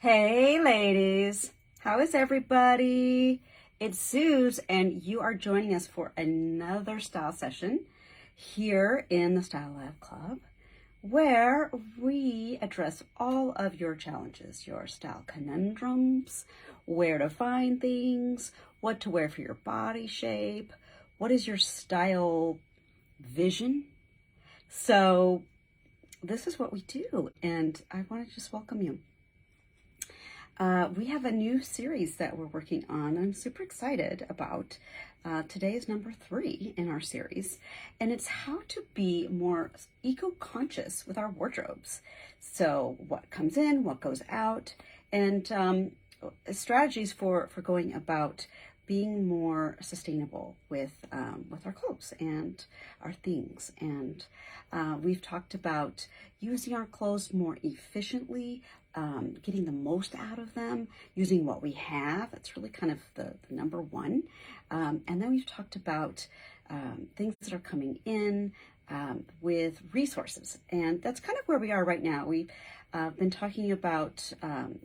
Hey ladies, how is everybody? It's Suze and you are joining us for another style session here in the Style Lab Club where we address all of your challenges, your style conundrums, where to find things, what to wear for your body shape, what is your style vision. So this is what we do and I want to just welcome you. We have a new series that we're working on. I'm super excited about. Today is number 3 in our series, and it's how to be more eco-conscious with our wardrobes. So what comes in, what goes out, and strategies for going about being more sustainable with our clothes and our things. And we've talked about using our clothes more efficiently, getting the most out of them, using what we have. That's really kind of the number one. And then we've talked about things that are coming in with resources. And that's kind of where we are right now. We've been talking about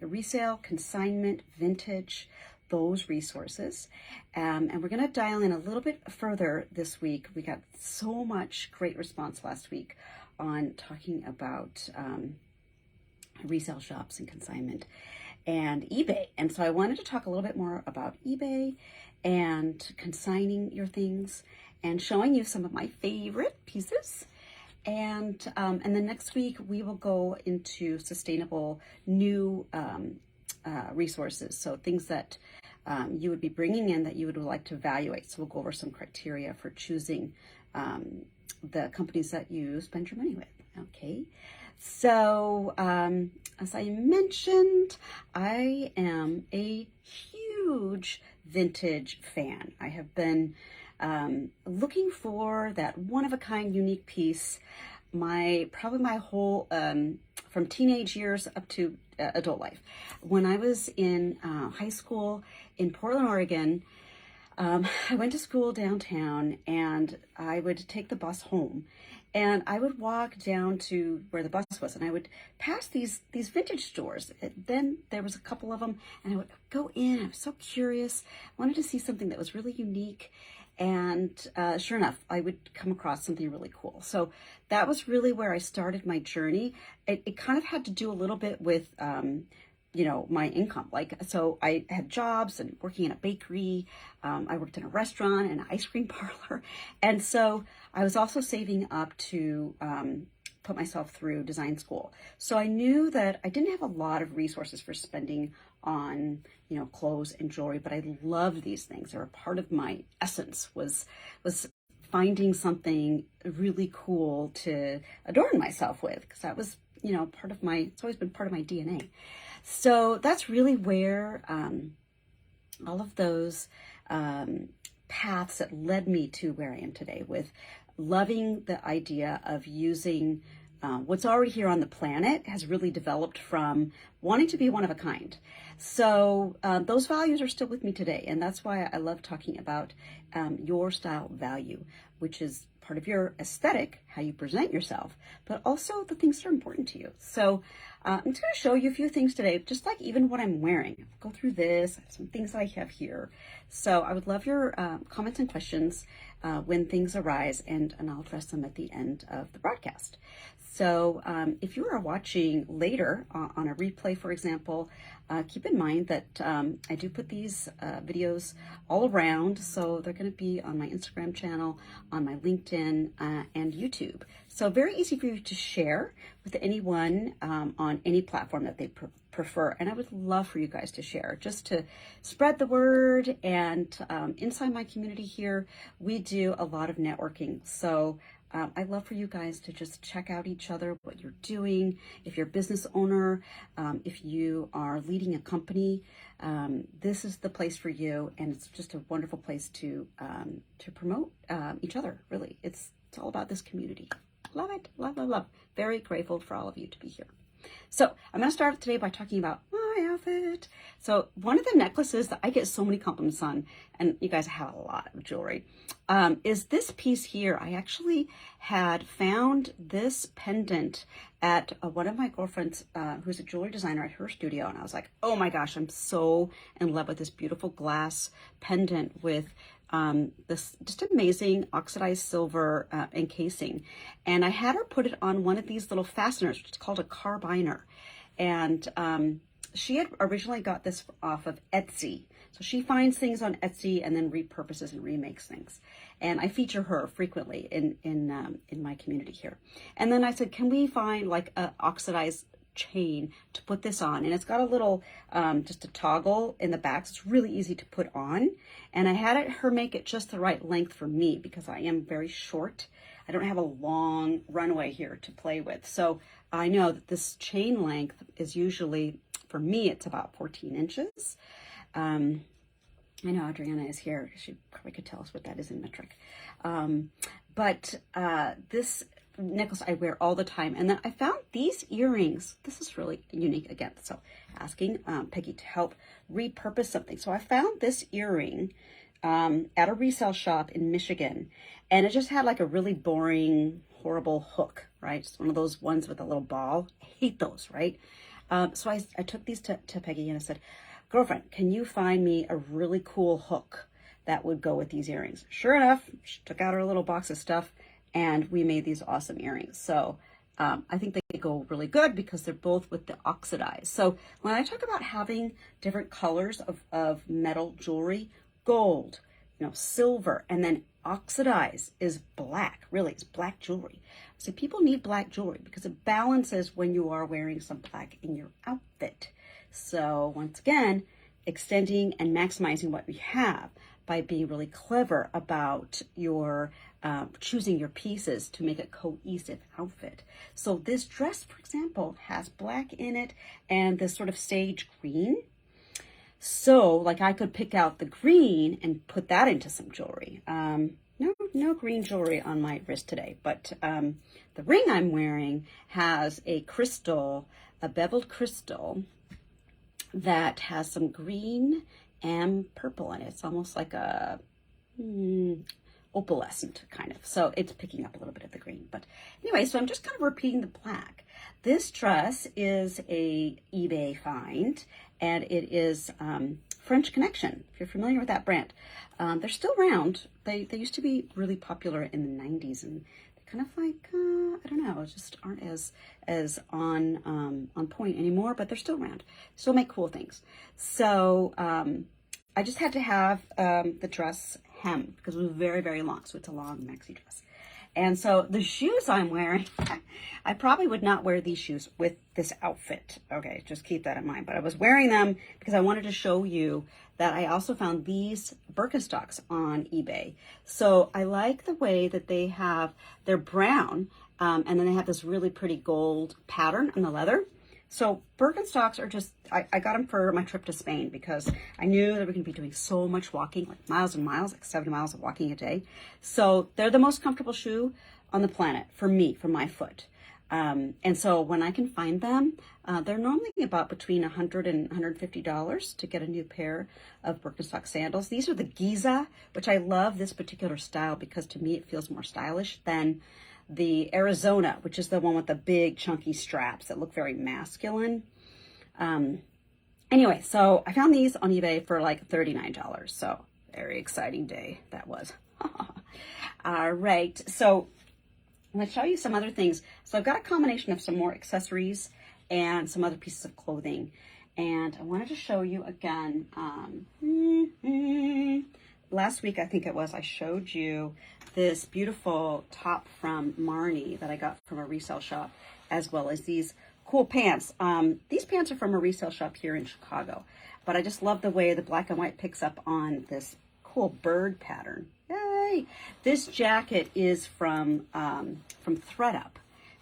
resale, consignment, vintage, those resources. And we're going to dial in a little bit further this week. We got so much great response last week on talking about resale shops and consignment and eBay. And so I wanted to talk a little bit more about eBay and consigning your things and showing you some of my favorite pieces. And then next week we will go into sustainable new resources. So things that you would be bringing in that you would like to evaluate. So we'll go over some criteria for choosing the companies that you spend your money with. Okay. So, as I mentioned, I am a huge vintage fan. I have been looking for that one-of-a-kind unique piece probably my whole, from teenage years up to adult life. When I was in high school in Portland, Oregon, I went to school downtown and I would take the bus home. And I would walk down to where the bus was, and I would pass these vintage stores. Then there was a couple of them, and I would go in. I was so curious. I wanted to see something that was really unique. And sure enough, I would come across something really cool. So that was really where I started my journey. It kind of had to do a little bit with my income. So I had jobs and working in a bakery. I worked in a restaurant and an ice cream parlor. And so I was also saving up to put myself through design school. So I knew that I didn't have a lot of resources for spending on, clothes and jewelry, but I loved these things. They were a part of my essence, was finding something really cool to adorn myself with, because that was, it's always been part of my DNA. So that's really where all of those paths that led me to where I am today, with loving the idea of using what's already here on the planet, has really developed from wanting to be one of a kind. So those values are still with me today. And that's why I love talking about your style value, which is part of your aesthetic, how you present yourself, but also the things that are important to you. So I'm just going to show you a few things today, just like even what I'm wearing. I'll go through this, some things that I have here. So I would love your comments and questions when things arise, and I'll address them at the end of the broadcast. So if you are watching later on a replay, for example, keep in mind that I do put these videos all around. So they're going to be on my Instagram channel, on my LinkedIn, and YouTube. So very easy for you to share with anyone on any platform that they prefer. And I would love for you guys to share, just to spread the word. And inside my community here, we do a lot of networking. So I'd love for you guys to just check out each other, what you're doing. If you're a business owner, if you are leading a company, this is the place for you. And it's just a wonderful place to promote each other, really. It's all about this community. Love it, love, love, love. Very grateful for all of you to be here. So I'm going to start today by talking about my outfit. So one of the necklaces that I get so many compliments on, and you guys have a lot of jewelry, is this piece here. I actually had found this pendant at one of my girlfriends who's a jewelry designer at her studio, and I was like, oh my gosh, I'm so in love with this beautiful glass pendant with this just amazing oxidized silver encasing. And I had her put it on one of these little fasteners, which is called a carbiner. And she had originally got this off of Etsy. So she finds things on Etsy and then repurposes and remakes things. And I feature her frequently in my community here. And then I said, can we find like a oxidized chain to put this on? And it's got a little just a toggle in the back, so it's really easy to put on. And I had her make it just the right length for me because I am very short. I don't have a long runway here to play with, so I know that this chain length is usually, for me, it's about 14 inches. I know Adriana is here. She probably could tell us what that is in metric. But this necklace I wear all the time. And then I found these earrings. This is really unique again. So asking Peggy to help repurpose something. So I found this earring at a resale shop in Michigan. And it just had like a really boring, horrible hook, right? Just one of those ones with a little ball. I hate those, right? So I took these to Peggy and I said, girlfriend, can you find me a really cool hook that would go with these earrings? Sure enough, she took out her little box of stuff and we made these awesome earrings. So I think they go really good because they're both with the oxidized. So when I talk about having different colors of metal jewelry, gold, silver, and then oxidized is black, really, it's black jewelry. So people need black jewelry because it balances when you are wearing some black in your outfit. So once again, extending and maximizing what we have by being really clever about your choosing your pieces to make a cohesive outfit. So this dress, for example, has black in it and this sort of sage green. So like I could pick out the green and put that into some jewelry. No green jewelry on my wrist today, but the ring I'm wearing has a crystal, a beveled crystal that has some green and purple in it. It's almost like a opalescent kind of. So it's picking up a little bit of the green. But anyway, so I'm just kind of repeating the black. This dress is a eBay find, and it is French Connection, if you're familiar with that brand. They're still around. They used to be really popular in the 90s, and they're kind of like, I don't know, just aren't as on point anymore, but they're still around. Still make cool things. So I just had to have the dress hem because it was very, very long. So it's a long maxi dress. And so the shoes I'm wearing, I probably would not wear these shoes with this outfit. Okay, just keep that in mind. But I was wearing them because I wanted to show you that I also found these Birkenstocks on eBay. So I like the way that they're brown, and then they have this really pretty gold pattern on the leather. So Birkenstocks are just, I got them for my trip to Spain because I knew that we're going to be doing so much walking, like miles and miles, like 70 miles of walking a day. So they're the most comfortable shoe on the planet for me, for my foot. And so when I can find them, they're normally about between $100 and $150 to get a new pair of Birkenstock sandals. These are the Giza, which I love this particular style because to me it feels more stylish than the Arizona, which is the one with the big chunky straps that look very masculine. Anyway, so I found these on eBay for like $39. So very exciting day that was. All right, so I'm gonna show you some other things. So I've got a combination of some more accessories and some other pieces of clothing. And I wanted to show you again, last week, I think it was, I showed you this beautiful top from Marnie that I got from a resale shop, as well as these cool pants. These pants are from a resale shop here in Chicago, but I just love the way the black and white picks up on this cool bird pattern. Yay! This jacket is from ThredUp.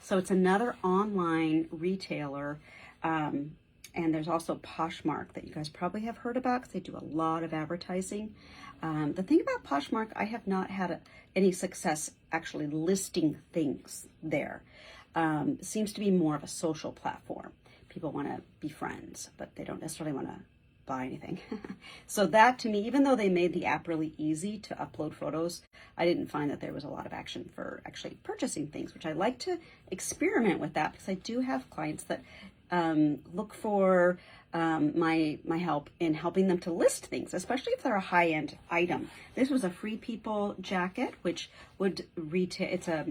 So it's another online retailer. And there's also Poshmark that you guys probably have heard about because they do a lot of advertising. The thing about Poshmark, I have not had any success actually listing things there. It seems to be more of a social platform. people want to be friends, but they don't necessarily want to buy anything. So that, to me, even though they made the app really easy to upload photos, I didn't find that there was a lot of action for actually purchasing things, which I like to experiment with that, because I do have clients that look for my help in helping them to list things, especially if they're a high-end item. This was a Free People jacket, which would retail, it's a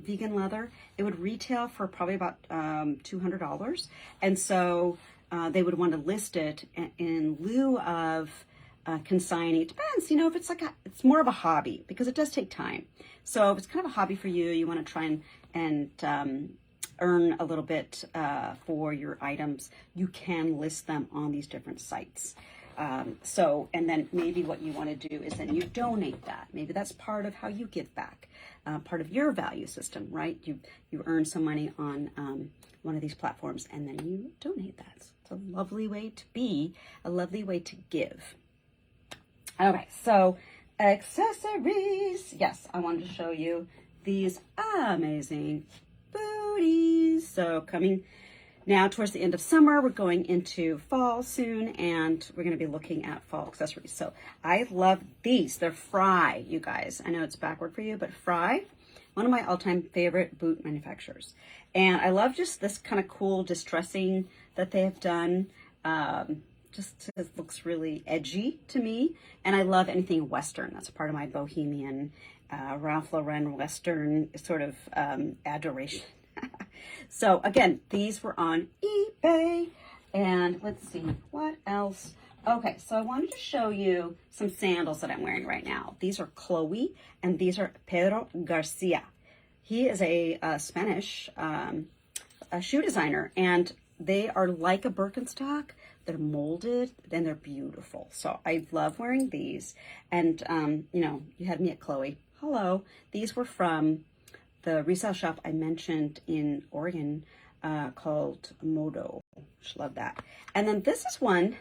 vegan leather. It would retail for probably about $200. And so they would want to list it in lieu of consigning. It depends, if it's it's more of a hobby, because it does take time. So if it's kind of a hobby for you, you want to try and earn a little bit for your items, you can list them on these different sites. And then maybe what you want to do is then you donate that. Maybe that's part of how you give back, part of your value system, right? You earn some money on one of these platforms, and then you donate that. It's a lovely way to be, a lovely way to give. Okay, so accessories. Yes, I wanted to show you these amazing booties. So coming now towards the end of summer, we're going into fall soon, and we're going to be looking at fall accessories. So I love these. They're Fry, you guys. I know it's backward for you, but Fry, one of my all-time favorite boot manufacturers. And I love just this kind of cool distressing that they have done. Just it looks really edgy to me. And I love anything Western. That's a part of my bohemian Ralph Lauren Western sort of adoration. So again, these were on eBay. And let's see, what else? Okay, so I wanted to show you some sandals that I'm wearing right now. These are Chloe, and these are Pedro Garcia. He is a Spanish a shoe designer, and they are like a Birkenstock. They're molded, and they're beautiful. So I love wearing these. And, you had me at Chloe. Hello. These were from the resale shop I mentioned in Oregon called Modo. Just love that. And then this is one,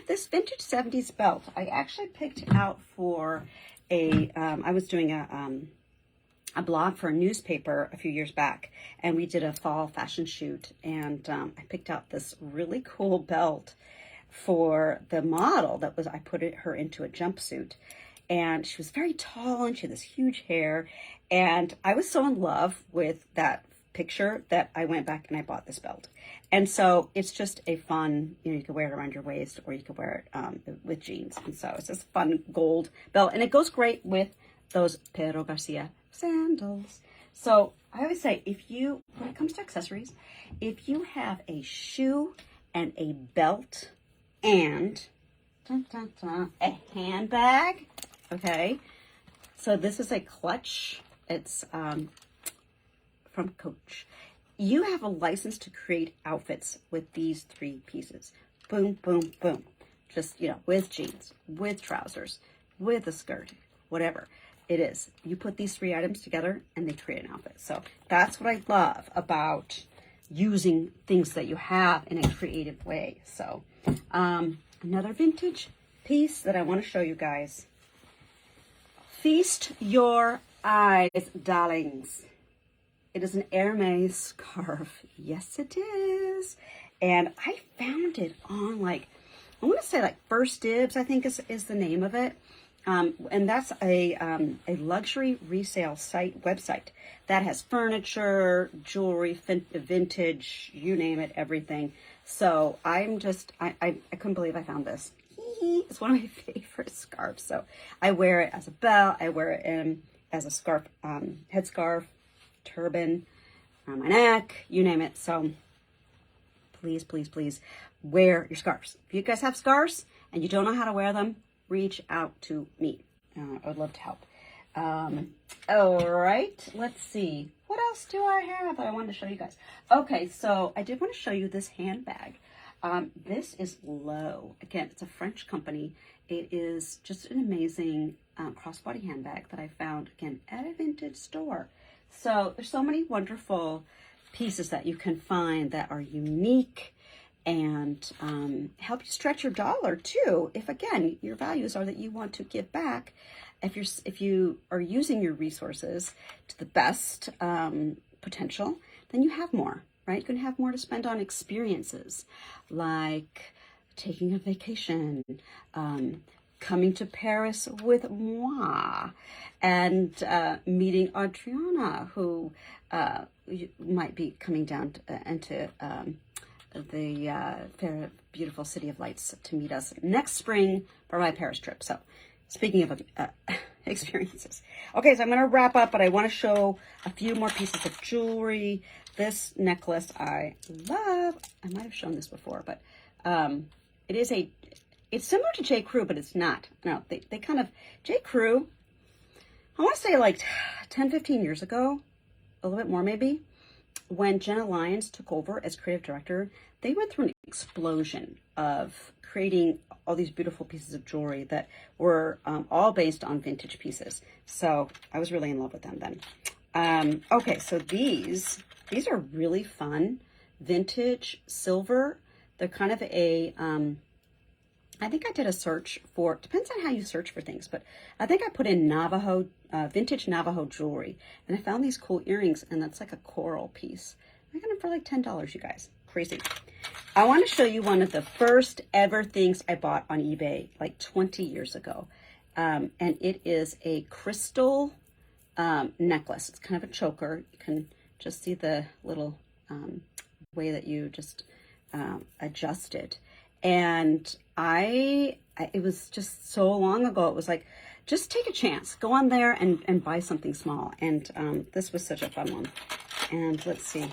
this vintage 70s belt. I actually picked out for I was doing a blog for a newspaper a few years back, and we did a fall fashion shoot, and I picked out this really cool belt for the model that was, I put her into a jumpsuit, and she was very tall, and she had this huge hair, and I was so in love with that picture that I went back and I bought this belt. And so it's just a fun, you could wear it around your waist, or you could wear it with jeans. And so it's this fun gold belt, and it goes great with those Pedro Garcia sandals. So I always say, when it comes to accessories, if you have a shoe and a belt and a handbag, okay? So this is a clutch. It's from Coach. You have a license to create outfits with these three pieces. Boom, boom, boom. Just, with jeans, with trousers, with a skirt, whatever it is. You put these three items together and they create an outfit. So that's what I love about using things that you have in a creative way. So another vintage piece that I want to show you guys. Feast your eyes, darlings. It is an Hermes scarf. Yes, it is. And I found it on I want to say First Dibs, I think is the name of it. And that's a luxury resale website that has furniture, jewelry, vintage, you name it, everything. So I couldn't believe I found this. It's one of my favorite scarves. So I wear it as a belt. I wear it as a scarf, headscarf, turban, on my neck, you name it. So please, please, please wear your scarves. If you guys have scarves and you don't know how to wear them, reach out to me. I would love to help. All right, let's see. What else do I have that I wanted to show you guys? Okay, so I did want to show you this handbag. This is Low. Again, it's a French company. It is just an amazing crossbody handbag that I found, again, at a vintage store. So there's so many wonderful pieces that you can find that are unique and help you stretch your dollar too. If again, your values are that you want to give back, if you are using your resources to the best potential, then you have more. right? You can have more to spend on experiences like taking a vacation, coming to Paris with moi, and meeting Adriana, who might be coming down into the fair, beautiful City of Lights to meet us next spring for my Paris trip. So speaking of experiences. Okay, so I'm going to wrap up, but I want to show a few more pieces of jewelry. This necklace I love. I might have shown this before, but it's similar to J. Crew, but it's not. No, they kind of, J. Crew, I want to say like 10, 15 years ago, a little bit more maybe, when Jenna Lyons took over as creative director, they went through an explosion of creating all these beautiful pieces of jewelry that were all based on vintage pieces. So I was really in love with them then. Okay, so these are really fun, vintage silver. They're kind of a, I think I did a search for, depends on how you search for things, but I think I put in Navajo, vintage Navajo jewelry, and I found these cool earrings, and that's like a coral piece. I got them for like $10, you guys. Crazy. I want to show you one of the first ever things I bought on eBay like 20 years ago. And it is a crystal necklace. It's kind of a choker. You can just see the little way that you just adjust it. And it was just so long ago. It was like, just take a chance. Go on there and buy something small. And this was such a fun one. And let's see.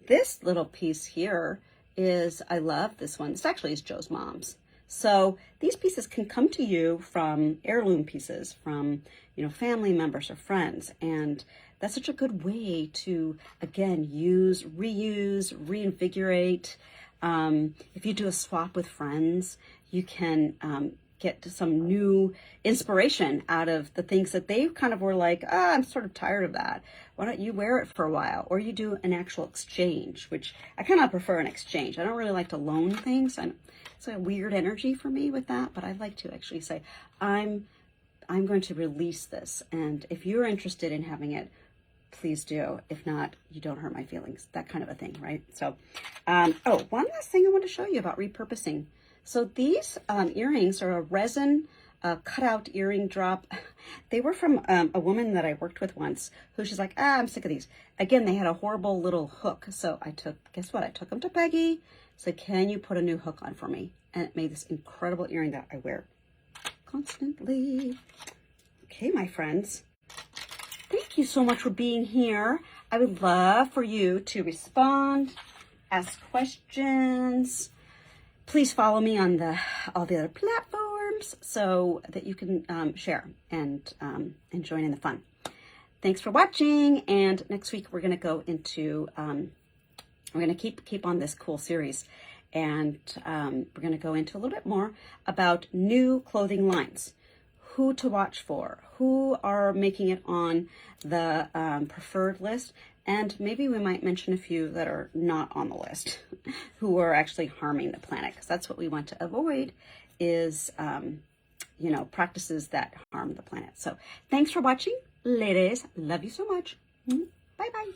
This little piece here is, I love this one. This actually is Joe's mom's. So these pieces can come to you from heirloom pieces from, family members or friends. And that's such a good way to, again, use, reuse, reinvigorate. If you do a swap with friends, you can get some new inspiration out of the things that they kind of were like, I'm sort of tired of that. Why don't you wear it for a while? Or you do an actual exchange, which I kind of prefer an exchange. I don't really like to loan things. It's a weird energy for me with that, but I like to actually say, I'm going to release this. And if you're interested in having it, please do. If not, you don't hurt my feelings. That kind of a thing, right? So, one last thing I want to show you about repurposing. So these earrings are a resin cutout earring drop. They were from a woman that I worked with once who she's like, I'm sick of these. Again, they had a horrible little hook. So guess what? I took them to Peggy. Said, can you put a new hook on for me? And it made this incredible earring that I wear constantly. Okay, my friends. Thank you so much for being here. I would love for you to respond, ask questions. Please follow me on all the other platforms so that you can share and join in the fun. Thanks for watching. And next week we're going to go into, we're going to keep on this cool series. And we're going to go into a little bit more about new clothing lines. Who to watch for, who are making it on the preferred list, and maybe we might mention a few that are not on the list, who are actually harming the planet, because that's what we want to avoid is, practices that harm the planet. So thanks for watching, ladies. Love you so much. Bye-bye.